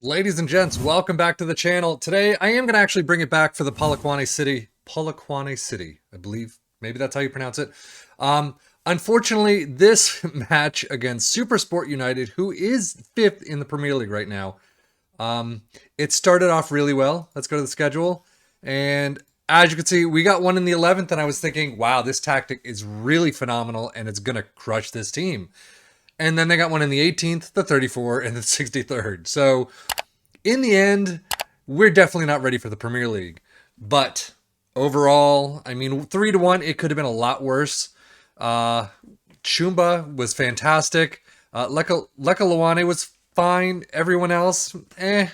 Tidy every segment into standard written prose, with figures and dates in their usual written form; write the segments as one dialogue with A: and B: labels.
A: Ladies and gents, welcome back to the channel. Today, I am going to actually bring it back for the Polokwane City, I believe. Maybe that's how you pronounce it. Unfortunately, this match against Supersport United, who is 5th in the Premier League right now, it started off really well. Let's go to the schedule. And as you can see, we got one in the 11th, and I was thinking, wow, this tactic is really phenomenal, and it's going to crush this team. And then they got one in the 18th, the 34th, and the 63rd. So in the end, we're definitely not ready for the Premier League. But overall, I mean, 3-1, it could have been a lot worse. Chumba was fantastic. Leka Lawane was fine. Everyone else, eh.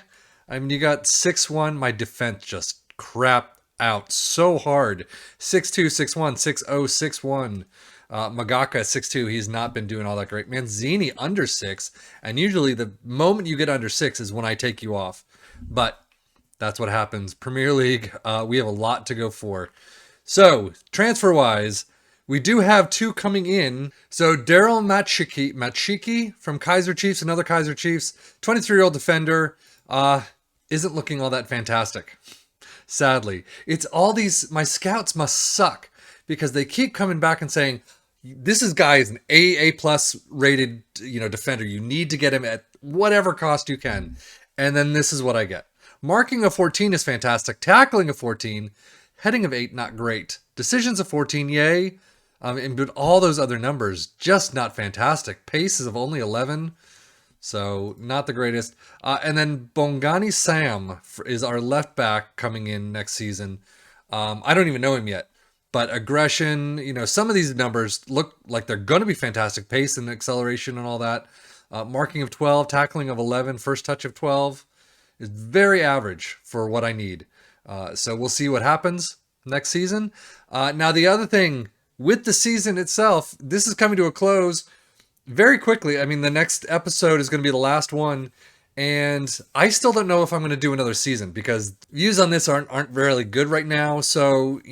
A: I mean, you got 6-1. My defense just crapped out so hard. 6-2, 6-1, 6-0, 6-1. Magaka 6-2, he's not been doing all that great. Manzini under 6, and usually the moment you get under 6 is when I take you off. But that's what happens. Premier League, we have a lot to go for. So, transfer-wise, we do have 2 coming in. So, Daryl Matshiki from Kaiser Chiefs, another Kaiser Chiefs, 23-year-old defender, isn't looking all that fantastic. Sadly. It's all these, my scouts must suck because they keep coming back and saying, this guy is an A plus rated, defender. You need to get him at whatever cost you can. And then this is what I get. Marking of 14 is fantastic. Tackling of 14. Heading of 8, not great. Decisions of 14, yay. But all those other numbers, just not fantastic. Paces of only 11. So not the greatest. And then Bongani Sam is our left back coming in next season. I don't even know him yet. But aggression, some of these numbers look like they're going to be fantastic. Pace and acceleration and all that. Marking of 12, tackling of 11, first touch of 12 is very average for what I need. So we'll see what happens next season. Now, the other thing with the season itself, this is coming to a close very quickly. I mean, the next episode is going to be the last one. And I still don't know if I'm going to do another season because views on this aren't really good right now. So,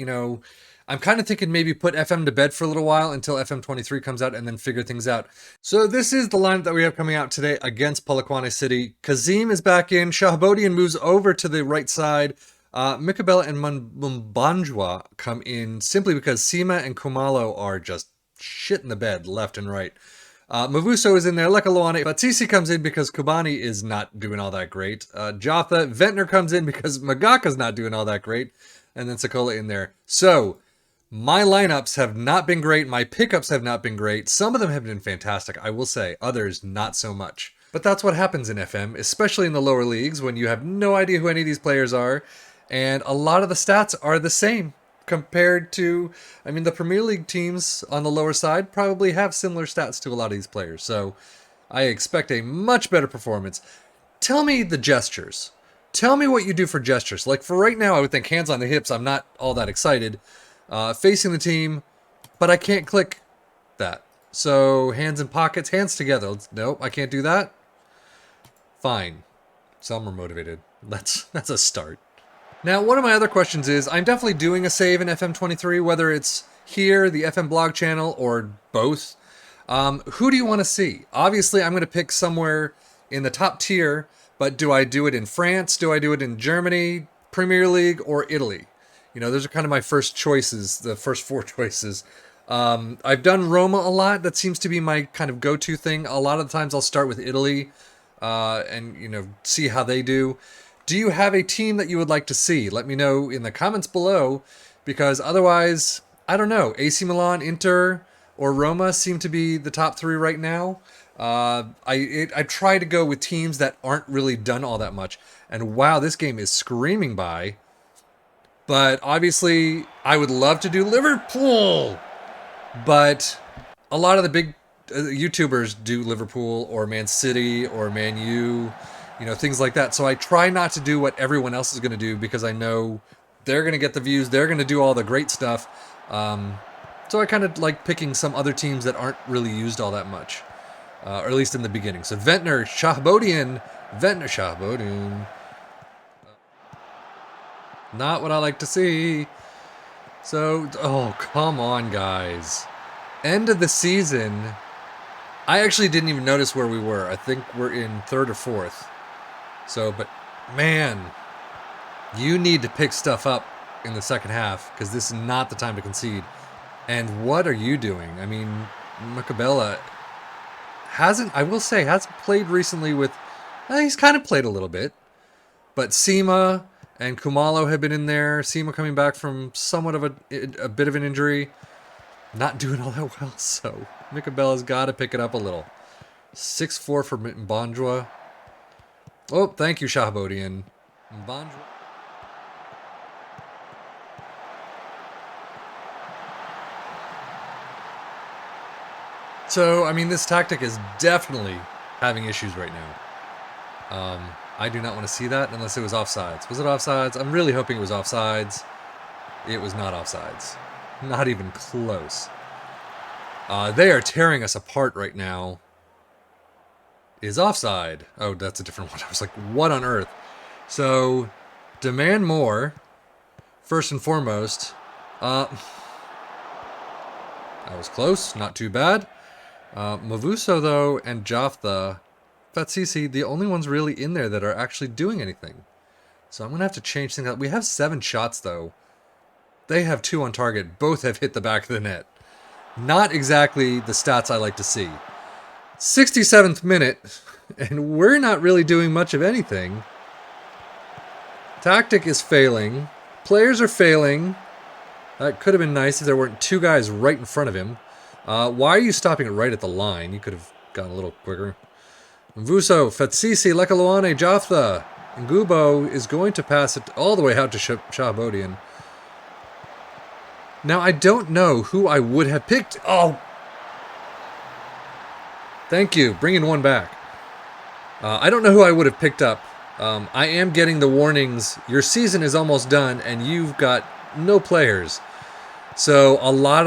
A: I'm kind of thinking maybe put FM to bed for a little while until FM23 comes out and then figure things out. So this is the lineup that we have coming out today against Polokwane City. Kazim is back in. Shahbodian moves over to the right side. Mikabela and Mumbanjwa come in simply because Sima and Kumalo are just shit in the bed left and right. Mavuso is in there. Lekaloane. Batisi comes in because Kubani is not doing all that great. Jaftha. Ventnor comes in because Magaka's not doing all that great. And then Sakola in there. So my lineups have not been great. My pickups have not been great. Some of them have been fantastic, I will say. Others, not so much. But that's what happens in FM, especially in the lower leagues when you have no idea who any of these players are. And a lot of the stats are the same compared to, the Premier League teams on the lower side probably have similar stats to a lot of these players. So I expect a much better performance. Tell me the gestures. Tell me what you do for gestures. Like for right now, I would think hands on the hips. I'm not all that excited. Facing the team, but I can't click that. So hands in pockets, hands together. Nope, I can't do that. Fine. Some are motivated. That's a start. Now, one of my other questions is, I'm definitely doing a save in FM23, whether it's here, the FM blog channel, or both. Who do you want to see? Obviously, I'm going to pick somewhere in the top tier, but do I do it in France? Do I do it in Germany, Premier League, or Italy? Those are kind of my first choices, the first 4 choices. I've done Roma a lot. That seems to be my kind of go-to thing. A lot of the times I'll start with Italy and, see how they do. Do you have a team that you would like to see? Let me know in the comments below, because otherwise, I don't know. AC Milan, Inter, or Roma seem to be the top 3 right now. I try to go with teams that aren't really done all that much. And wow, this game is screaming by. But obviously, I would love to do Liverpool. But a lot of the big YouTubers do Liverpool or Man City or Man U, things like that. So I try not to do what everyone else is going to do because I know they're going to get the views. They're going to do all the great stuff. So I kind of like picking some other teams that aren't really used all that much, or at least in the beginning. So Ventnor Shahbodian. Not what I like to see. So, oh, come on, guys. End of the season. I actually didn't even notice where we were. I think we're in 3rd or 4th. So, but man, you need to pick stuff up in the second half because this is not the time to concede. And what are you doing? I mean, Macabella I will say, hasn't played recently with, he's kind of played a little bit. But Seema and Kumalo have been in there. Seema coming back from somewhat of a bit of an injury. Not doing all that well, so Micabella's got to pick it up a little. 6-4 for Mbonjwa. Oh, thank you, Shahabodian. Mbonjwa. So, I mean, this tactic is definitely having issues right now. I do not want to see that unless it was offsides. Was it offsides? I'm really hoping it was offsides. It was not offsides. Not even close. They are tearing us apart right now. Is offside. Oh, that's a different one. I was like, what on earth? So, demand more. First and foremost. That was close. Not too bad. Mavuso, though, and Jaftha, Fatsisi, the only ones really in there that are actually doing anything. So I'm going to have to change things up. We have 7 shots, though. They have 2 on target. Both have hit the back of the net. Not exactly the stats I like to see. 67th minute, and we're not really doing much of anything. Tactic is failing. Players are failing. That could have been nice if there weren't 2 guys right in front of him. Why are you stopping it right at the line? You could have gone a little quicker. Mvuso, Fatsisi, Lekaloane, Jaftha, and Gubo is going to pass it all the way out to Shahabodian. Now, I don't know who I would have picked. Oh! Thank you. Bringing one back. I don't know who I would have picked up. I am getting the warnings. Your season is almost done, and you've got no players. So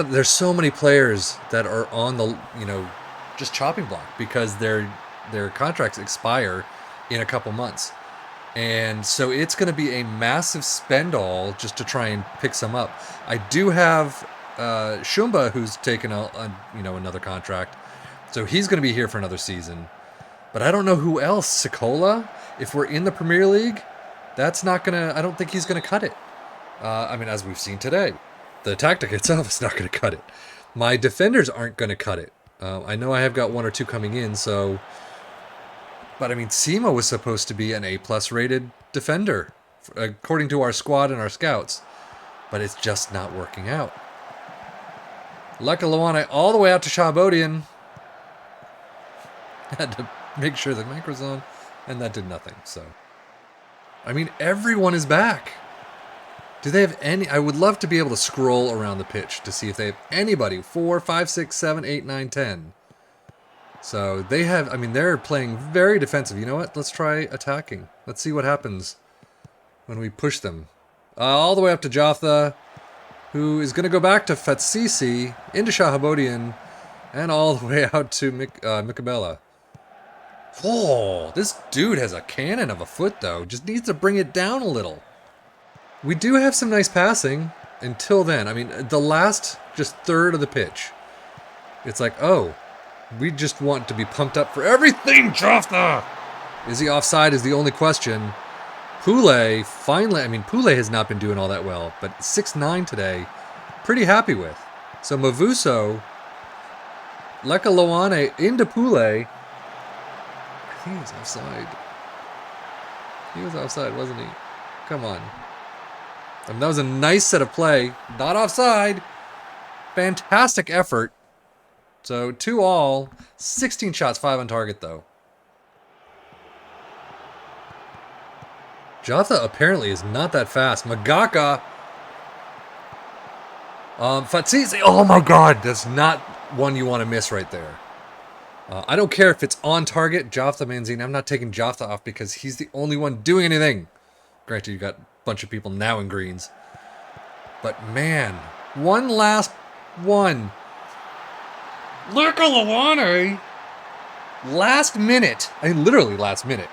A: there's so many players that are on the, just chopping block because their contracts expire in a couple months. And so it's going to be a massive spend all just to try and pick some up. I do have Shumba, who's taken another contract. So he's going to be here for another season. But I don't know who else. Sikola, if we're in the Premier League, that's not going to, I don't think he's going to cut it. As we've seen today. The tactic itself is not going to cut it. My defenders aren't going to cut it. I know I have got 1 or 2 coming in, so... But, Seema was supposed to be an A-plus rated defender, according to our squad and our scouts. But it's just not working out. Lekaloane all the way out to Shahabodian. Had to make sure the mic was on, and that did nothing, so... everyone is back. Do they have any... I would love to be able to scroll around the pitch to see if they have anybody. 4, 5, 6, 7, 8, 9, 10. So they have... they're playing very defensive. You know what? Let's try attacking. Let's see what happens when we push them. All the way up to Jaftha, who is going to go back to Fatsisi, into Shahabodian, and all the way out to Micabella. Oh, this dude has a cannon of a foot, though. Just needs to bring it down a little. We do have some nice passing until then. The last just third of the pitch. It's like, oh, we just want to be pumped up for everything, Jaftha! Is he offside is the only question. Pule, finally, Pule has not been doing all that well, but 6-9 today, pretty happy with. So Mavuso, Lekaloane into Pule. I think he was offside. He was offside, wasn't he? Come on. That was a nice set of play. Not offside. Fantastic effort. So 2 all. 16 shots, 5 on target, though. Jaftha apparently is not that fast. Magaka. Fatsisi. Oh my god. That's not one you want to miss right there. I don't care if it's on target. Jaftha Manzini. I'm not taking Jaftha off because he's the only one doing anything. Granted, you got a bunch of people now in greens. But man, one last one. Lekaloane. Last minute. Literally last minute.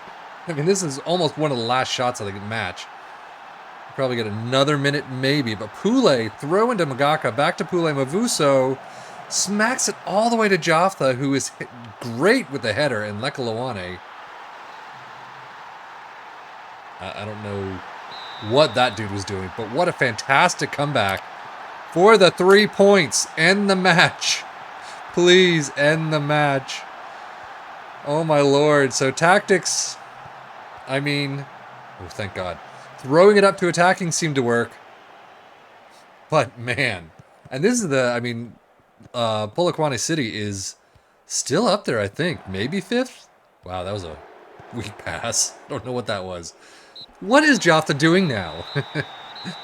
A: This is almost one of the last shots of the match. Probably get another minute maybe. But Pule, throw into Magaka, back to Pule. Mavuso smacks it all the way to Jaftha, who is great with the header, and Lekaloane. I don't know what that dude was doing, but what a fantastic comeback for the 3 points. End the match. Please end the match. Oh my lord. So tactics, I mean, oh thank God. Throwing it up to attacking seemed to work. But man, and this is the, I mean, Polokwane City is still up there, I think. Maybe 5th? Wow, that was a weak pass. Don't know what that was. What is Jaftha doing now? I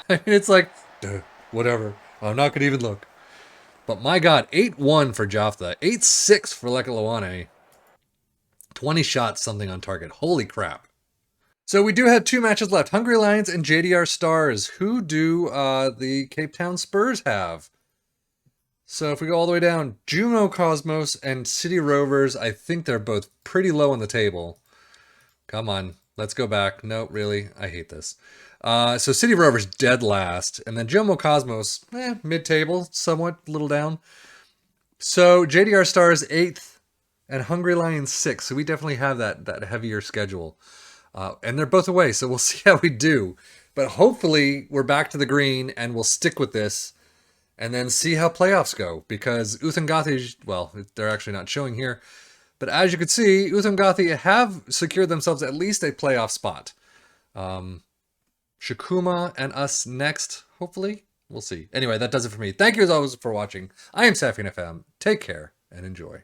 A: mean, it's like, duh, whatever. I'm not going to even look. But my God, 8-1 for Jaftha. 8-6 for Lekalawane. 20 shots, something on target. Holy crap. So we do have 2 matches left. Hungry Lions and JDR Stars. Who do the Cape Town Spurs have? So if we go all the way down, Jumo Cosmos and City Rovers, I think they're both pretty low on the table. Come on, let's go back. No, really, I hate this. So City Rovers dead last, and then Jumo Cosmos, mid-table, somewhat, a little down. So JDR Stars 8th, and Hungry Lions 6th. So we definitely have that heavier schedule. And they're both away, so we'll see how we do. But hopefully we're back to the green, and we'll stick with this and then see how playoffs go. Because Uthangati, well, they're actually not showing here. But as you can see, Uthangati have secured themselves at least a playoff spot. Shikuma and us next, hopefully. We'll see. Anyway, that does it for me. Thank you as always for watching. I am Sefian FM. Take care and enjoy.